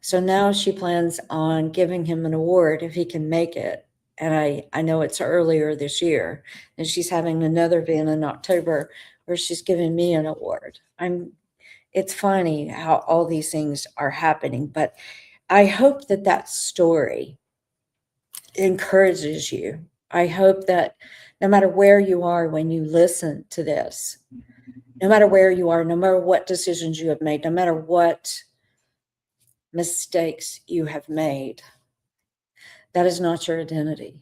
So now she plans on giving him an award if he can make it. And I know it's earlier this year, and she's having another event in October where she's giving me an award. It's funny how all these things are happening, but I hope that that story encourages you. I hope that no matter where you are when you listen to this, no matter where you are, no matter what decisions you have made, no matter what mistakes you have made, that is not your identity.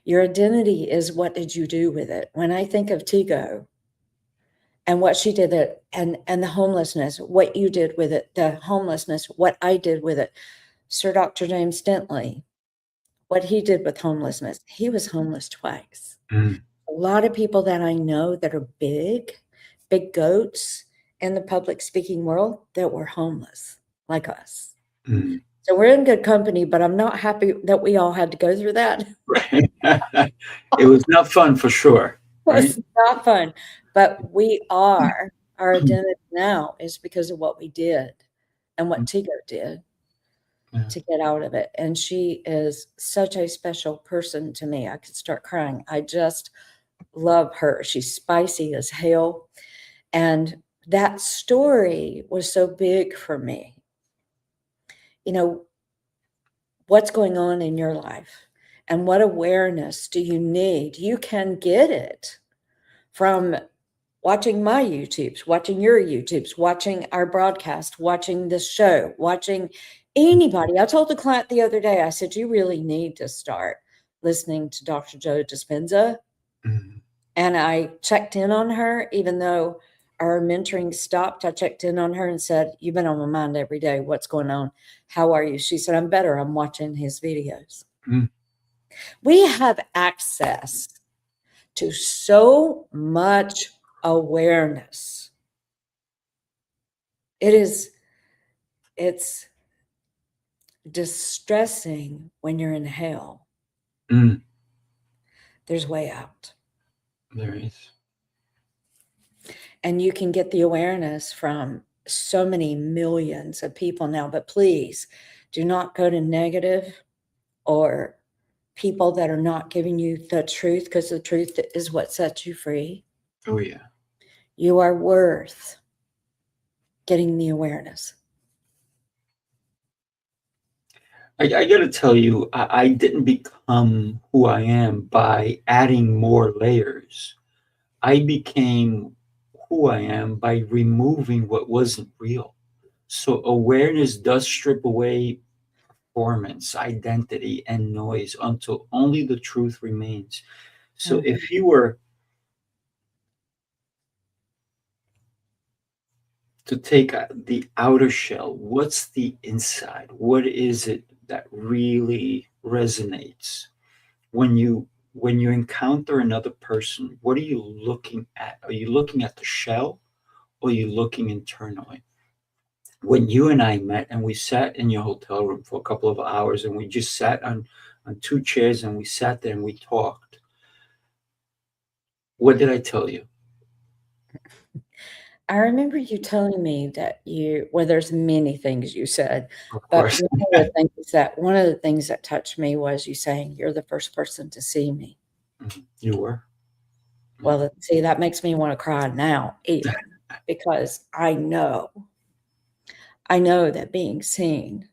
Your identity is what did you do with it? When I think of Tigo and what she did it, and the homelessness, what you did with it, the homelessness, what I did with it. Sir Dr. James Dentley, what he did with homelessness, he was homeless twice. Mm. A lot of people that I know that are big goats in the public speaking world that were homeless like us. Mm. So we're in good company, but I'm not happy that we all had to go through that. Right. It was not fun for sure. Right? It's not fun, but our identity now is because of what we did and what Tigo did to get out of it. And she is such a special person to me. I could start crying. I just love her. She's spicy as hell. And that story was so big for me. You know, what's going on in your life and what awareness do you need? You can get it from watching my YouTubes, watching your YouTubes, watching our broadcast, watching this show, watching anybody. I told the client the other day, I said, you really need to start listening to Dr. Joe Dispenza. Mm. And I checked in on her, even though our mentoring stopped. I checked in on her and said, you've been on my mind every day. What's going on? How are you? She said, I'm better. I'm watching his videos. Mm. We have access to so much awareness. It's distressing when you're in hell. Mm. There's way out. There is. And you can get the awareness from so many millions of people now. But please do not go to negative or people that are not giving you the truth, because the truth is what sets you free. Oh, yeah. You are worth getting the awareness. I got to tell you, I didn't become who I am by adding more layers. I became who I am by removing what wasn't real. So awareness does strip away performance, identity, and noise until only the truth remains. So if you were to take the outer shell, what's the inside? What is it that really resonates when you encounter another person? What are you looking at? Are you looking at the shell, or are you looking internally? When you and I met and we sat in your hotel room for a couple of hours, and we just sat on two chairs and we sat there and we talked, what did I tell you? I remember you telling me that there's many things you said, Of but course. one of the things that touched me was you saying, you're the first person to see me. You were. Well, see, that makes me want to cry now, even because I know I know that being seen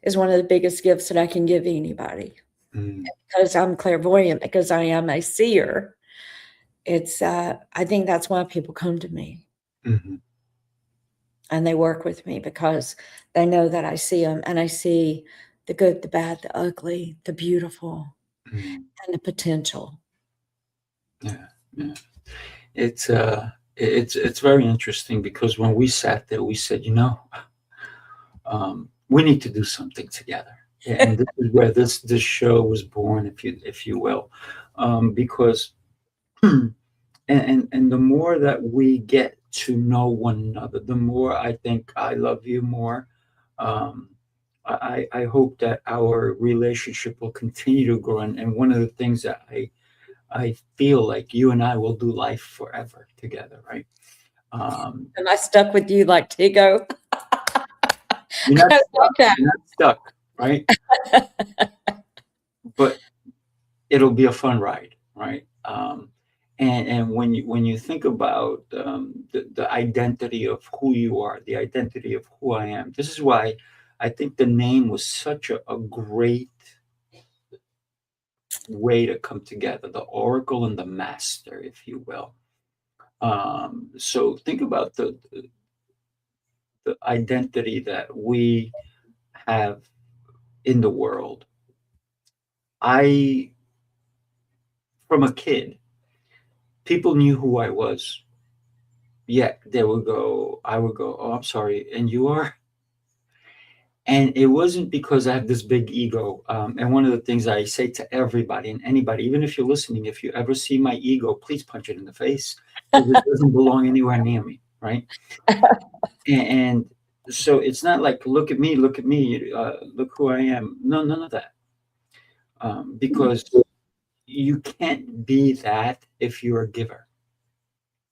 is one of the biggest gifts that I can give anybody. Because I'm clairvoyant, because I am a seer. It's I think that's why people come to me. And they work with me, because they know that I see them, and I see the good, the bad, the ugly, the beautiful, and the potential. Yeah. It's very interesting, because when we sat there, we said, we need to do something together. And this is where this show was born, if you will, because and the more that we get to know one another, the more I think I love you more. I hope that our relationship will continue to grow. And one of the things that I feel like you and I will do life forever together, right? Am I stuck with you like Tigo? You're not stuck, you're not stuck, right? But it'll be a fun ride, right? And when you think about the identity of who you are, the identity of who I am, this is why I think the name was such a great way to come together, the Oracle and the Master, if you will. So think about the identity that we have in the world. From a kid, people knew who I was. Yet I would go, oh, I'm sorry, and you are? And it wasn't because I have this big ego. And one of the things I say to everybody and anybody, even if you're listening, if you ever see my ego, please punch it in the face, because it doesn't belong anywhere near me, right? And so it's not like, look at me, look who I am. No, none of that. Because you can't be that if you're a giver.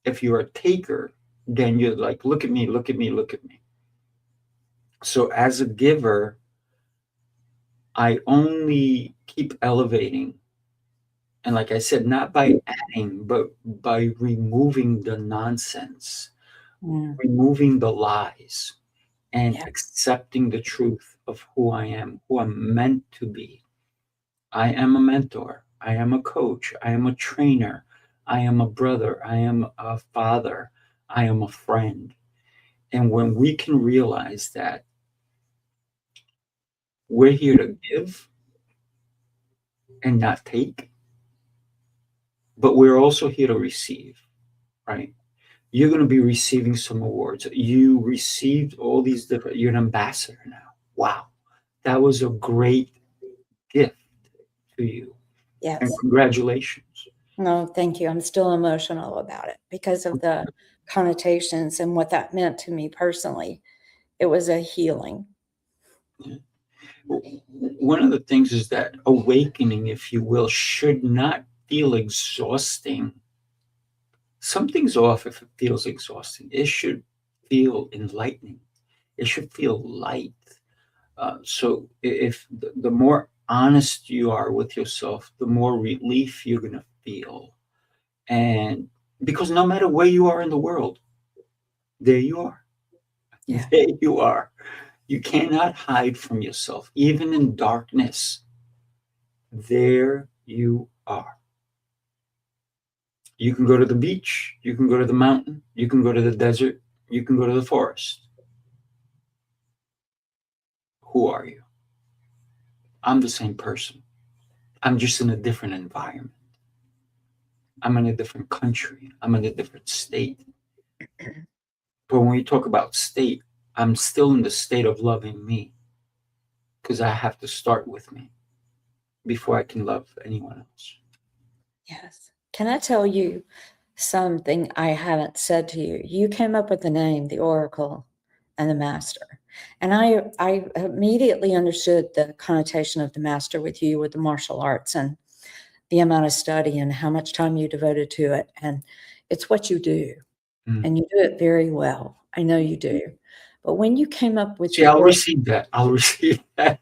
If you're a taker, then you're like, look at me, look at me, look at me. So as a giver, I only keep elevating. And like I said, not by adding, but by removing the nonsense, removing the lies, and accepting the truth of who I am, who I'm meant to be. I am a mentor. I am a coach. I am a trainer. I am a brother. I am a father. I am a friend. And when we can realize that we're here to give and not take, but we're also here to receive, right? You're going to be receiving some awards. You received all these different, you're an ambassador now. Wow. That was a great gift to you. Yes. And congratulations. No, thank you. I'm still emotional about it because of the connotations and what that meant to me personally. It was a healing. Yeah. One of the things is that awakening, if you will, should not feel exhausting. Something's off if it feels exhausting. It should feel enlightening. It should feel light. So if the more honest you are with yourself, the more relief you're going to feel. And because no matter where you are in the world, there you are. Yeah. There you are. You cannot hide from yourself, even in darkness. There you are. You can go to the beach, you can go to the mountain, you can go to the desert, you can go to the forest. Who are you? I'm the same person. I'm just in a different environment. I'm in a different country. I'm in a different state. But when we talk about state, I'm still in the state of loving me, because I have to start with me before I can love anyone else. Yes. Can I tell you something I haven't said to you? You came up with the name, the Oracle and the Master. And I immediately understood the connotation of the Master with you, with the martial arts and the amount of study and how much time you devoted to it. And it's what you do. And you do it very well. I know you do. But when you came up with I'll receive that. I'll receive that.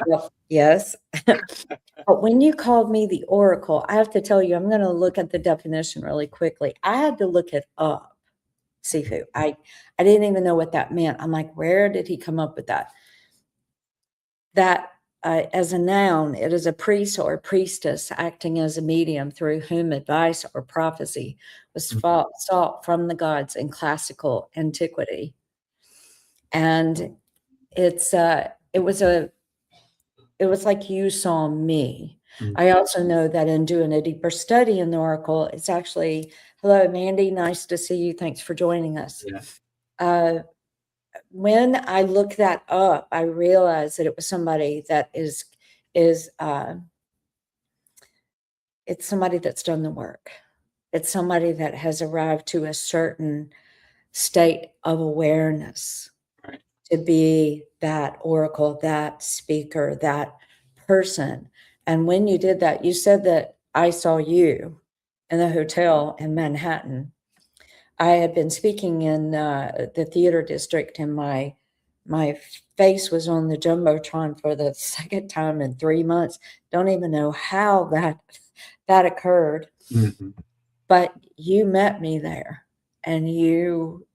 Well, yes. But when you called me the Oracle, I have to tell you, I'm going to look at the definition really quickly. I had to look it up Sifu. I didn't even know what that meant. I'm like, where did he come up with that? That as a noun, it is a priest or priestess acting as a medium through whom advice or prophecy was sought from the gods in classical antiquity. And it was like you saw me. I also know that in doing a deeper study in the oracle, it's actually, hello, Mandy, nice to see you. Thanks for joining us. Yeah. When I looked that up, I realized that it was somebody that it's somebody that's done the work. It's somebody that has arrived to a certain state of awareness to be that oracle, that speaker, that person. And when you did that, you said that I saw you in the hotel in Manhattan. I had been speaking in the theater district, and my face was on the Jumbotron for the second time in 3 months. Don't even know how that occurred. But you met me there, and you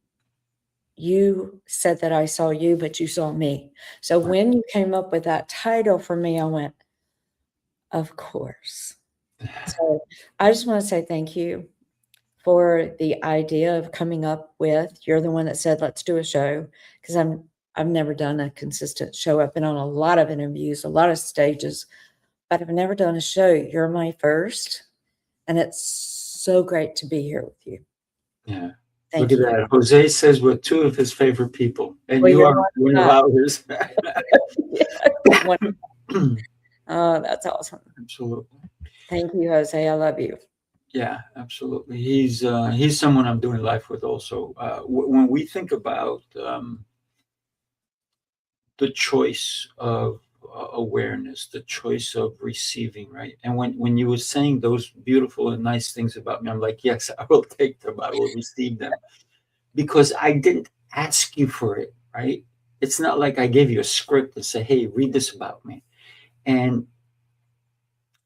said that I saw you, but you saw me. So when you came up with that title for me, I went, of course. So I just want to say thank you for the idea of coming up with, you're the one that said, let's do a show, because I've never done a consistent show. I've been on a lot of interviews, a lot of stages, but I've never done a show. You're my first, and it's so great to be here with you. Yeah. Thank Look you. at that. Jose says we're two of his favorite people, and Well, you you're are one of ours. Oh, that's awesome. Absolutely. Thank you, Jose. I love you. Yeah, absolutely. He's someone I'm doing life with also. When we think about the choice of awareness, the choice of receiving, right? And when you were saying those beautiful and nice things about me, I'm like, yes, I will take them. I will receive them, because I didn't ask you for it, right? It's not like I gave you a script and say, hey, read this about me. And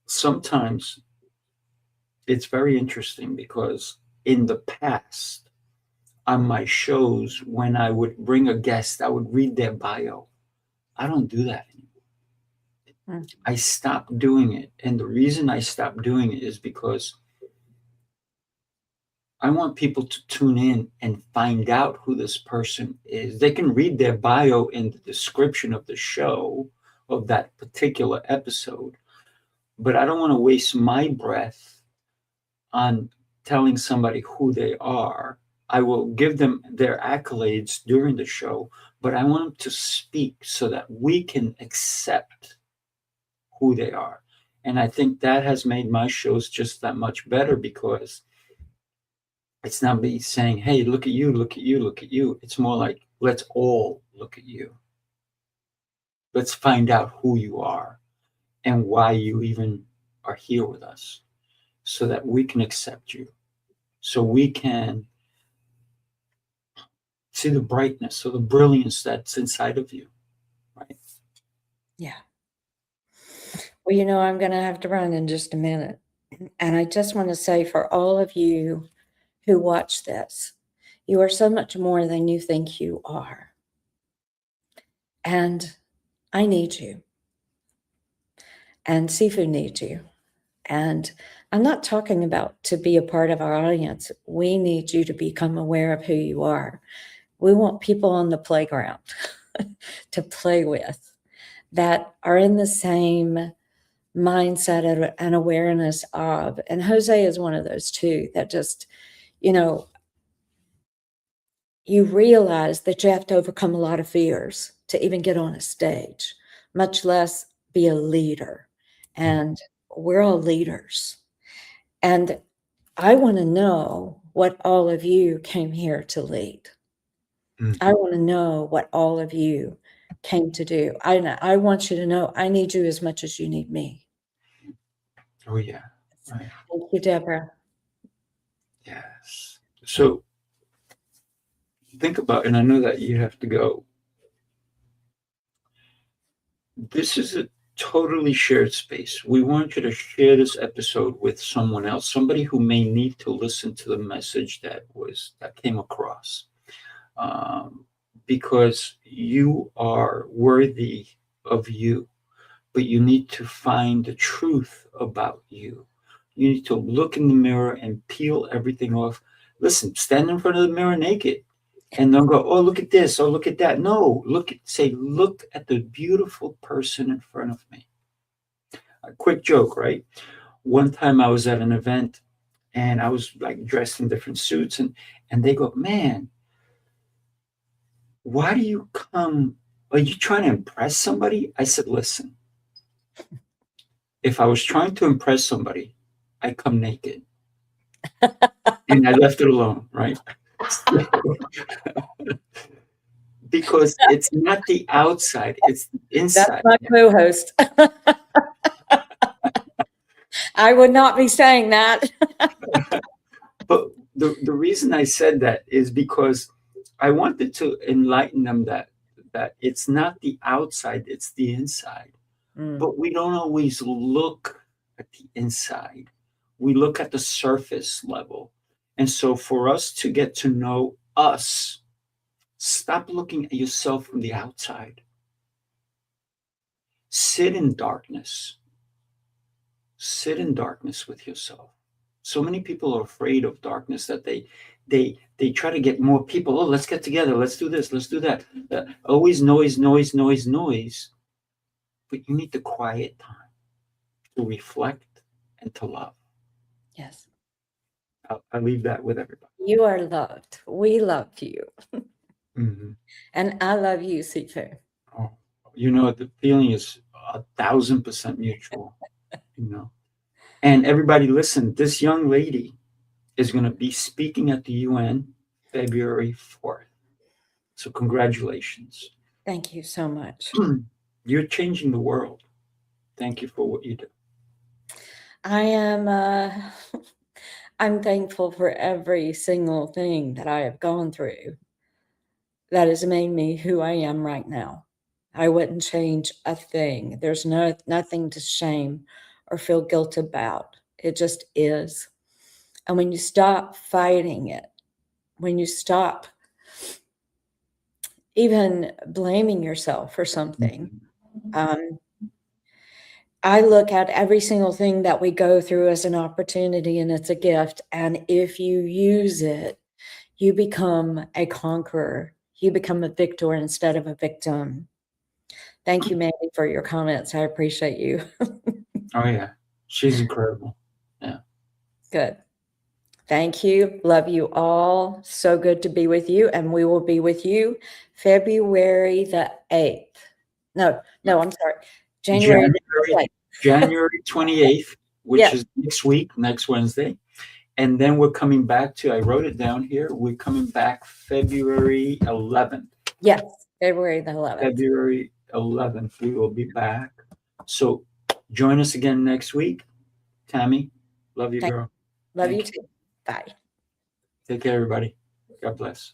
sometimes it's very interesting, because in the past, on my shows, when I would bring a guest, I would read their bio. I don't do that anymore. I stopped doing it. And the reason I stopped doing it is because I want people to tune in and find out who this person is. They can read their bio in the description of the show, of that particular episode, but I don't want to waste my breath on telling somebody who they are. I will give them their accolades during the show, but I want them to speak so that we can accept who they are. And I think that has made my shows just that much better, because it's not me saying, hey, look at you, look at you, look at you. It's more like, let's all look at you. Let's find out who you are and why you even are here with us, so that we can accept you, so we can see the brightness or the brilliance that's inside of you, right? Yeah. Well, I'm going to have to run in just a minute. And I just want to say, for all of you who watch this, you are so much more than you think you are. And I need you. And Sifu needs you. And I'm not talking about to be a part of our audience. We need you to become aware of who you are. We want people on the playground to play with that are in the same mindset and awareness of, and Jose is one of those too, that just, you realize that you have to overcome a lot of fears to even get on a stage, much less be a leader. And we're all leaders. And I want to know what all of you came here to lead. I want to know what all of you came to do. I want you to know I need you as much as you need me. Oh, yeah. Right. Thank you, Deborah. Yes. So think about, and I know that you have to go. This is a totally shared space. We want you to share this episode with someone else, somebody who may need to listen to the message that came across, because you are worthy of you, but you need to find the truth about you. You need to look in the mirror and peel everything off. Listen, stand in front of the mirror naked and don't go, oh, look at this, oh, look at that. No, look at the beautiful person in front of me. A quick joke, right? One time I was at an event and I was like dressed in different suits, and they go, man, why do you come? Are you trying to impress somebody? I said, listen, if I was trying to impress somebody, I come naked. And I left it alone, right? Because it's not the outside, it's the inside. That's my co-host. I would not be saying that. But the reason I said that is because I wanted to enlighten them that it's not the outside, it's the inside. But we don't always look at the inside. We look at the surface level. And so for us to get to know us, stop looking at yourself from the outside. Sit in darkness. Sit in darkness with yourself. So many people are afraid of darkness that they try to get more people. Oh, let's get together. Let's do this. Let's do that. Always noise, noise, noise, noise. But you need the quiet time to reflect and to love. Yes. I'll leave that with everybody. You are loved. We love you. Mm-hmm. And I love you, Sifu. Oh, the feeling is 1,000% mutual, And everybody listen, this young lady is going to be speaking at the UN February 4th. So congratulations. Thank you so much. You're changing the world. Thank you for what you do. I am I'm thankful for every single thing that I have gone through that has made me who I am right now. I wouldn't change a thing. There's nothing to shame or feel guilt about. It just is. And when you stop fighting it, when you stop even blaming yourself for something, I look at every single thing that we go through as an opportunity, and it's a gift. And if you use it, you become a conqueror. You become a victor instead of a victim. Thank you, Mandy, for your comments. I appreciate you. Oh, yeah. She's incredible. Yeah. Good. Thank you. Love you all. So good to be with you. And we will be with you February the 8th. No, I'm sorry. January 28th, which is next week, next Wednesday. And then we're coming back to, I wrote it down here, we're coming back February 11th. Yes, February the 11th. February 11th, we will be back. So join us again next week. Tammy, love you, girl. Love you too. Bye. Take care, everybody. God bless.